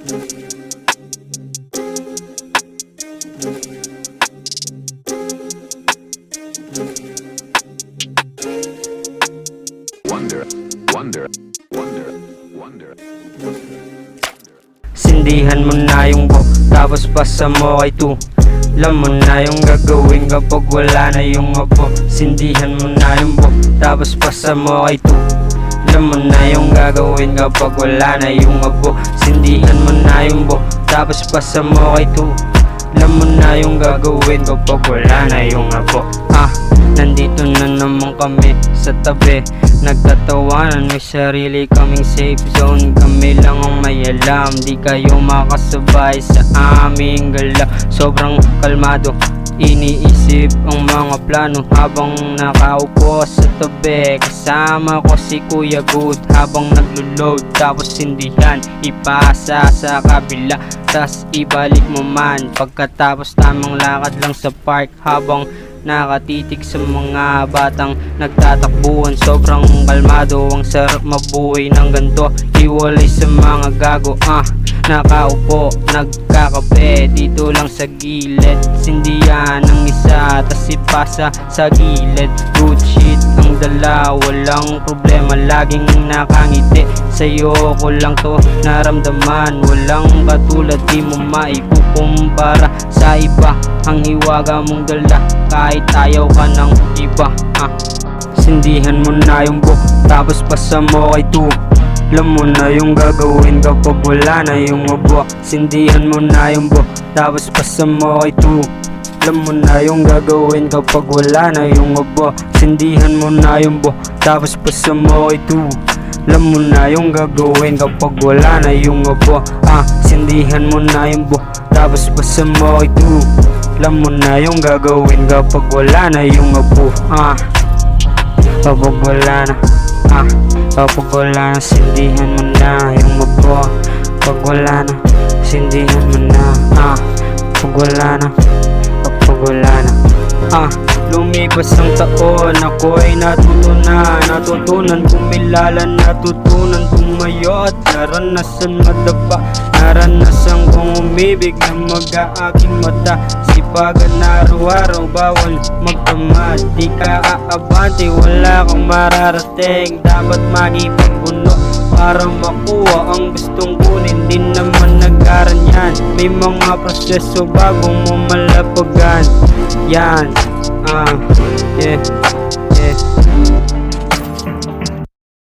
Wonder, wonder, wonder, wonder. Sindihan mo na yung bo, tapos pasa mo kay 2. Alam mo na yung gagawin kapag wala na yung abo. Sindihan mo na yung bo, tapos pasa mo kay 2. Alam mo na yung gagawin kapag wala na yung abo. Sindihan mo na yung bo, tapos pasa mo kay 2. Alam mo na yung gagawin kapag wala na yung abo. Nandito na naman kami sa tabi, nagtatawanan, may sarili kaming safe zone. Kami lang ang may alam, di kayo makasabay sa aming gala. Sobrang kalmado, iniisip ang mga plano habang nakaupo sa tabi. Kasama ko si Kuya Good habang naglo-load, tapos sindihan, ipasa sa kabila, tas ibalik mo man. Pagkatapos tamang lakad lang sa park habang nakatitig sa mga batang nagtatakbuhan. Sobrang kalmado, ang sarap mabuhay ng ganto. Hiwalay sa mga gago, nakaupo, nagkakape dito lang sa gilid. Sindihan ng isa, tas ipasa sa gilid. Good shit ang dala, walang problema, laging nakangiti. Sa'yo ko lang to naramdaman, walang katulad, di mo maikukumpara sa iba. Ang hiwaga mong dala, kahit ayaw ka ng iba. Sindihan mo na yung book, tapos pasa mo kay 2. Alam mo na yung gagawin kapag wala na yung abo. Sindihan mo na yung book, tapos pasa mo kay 2. Alam mo na yung gagawin kapag wala na yung abo. Sindihan mo na yung book, tapos pasa mo kay 2. Alam mo na yung gagawin kapag wala na yung abo. Sindihan mo na yung book, tapos pasa mo kay 2. Alam mo na yung gagawin kapag wala na yung abo. Kapag wala na, kapag wala na, sindihan mo na yung abo. Kapag wala na, sindihan mo na, kapag wala na, kapag wala na. Lumipas ang taon, ako ay natutunan kumilala, natutunan tumayo at naranasan madapa. Naranasan kong umibig na mag-aaking mata. Sipagan na araw-araw, bawal magtamad. Di ka aabante, wala kang mararating. Dapat magipagpuno para makuha ang gustong kunin. Di naman nag-aranyan, may mga proseso bago mo malapagan. Yan, yeah.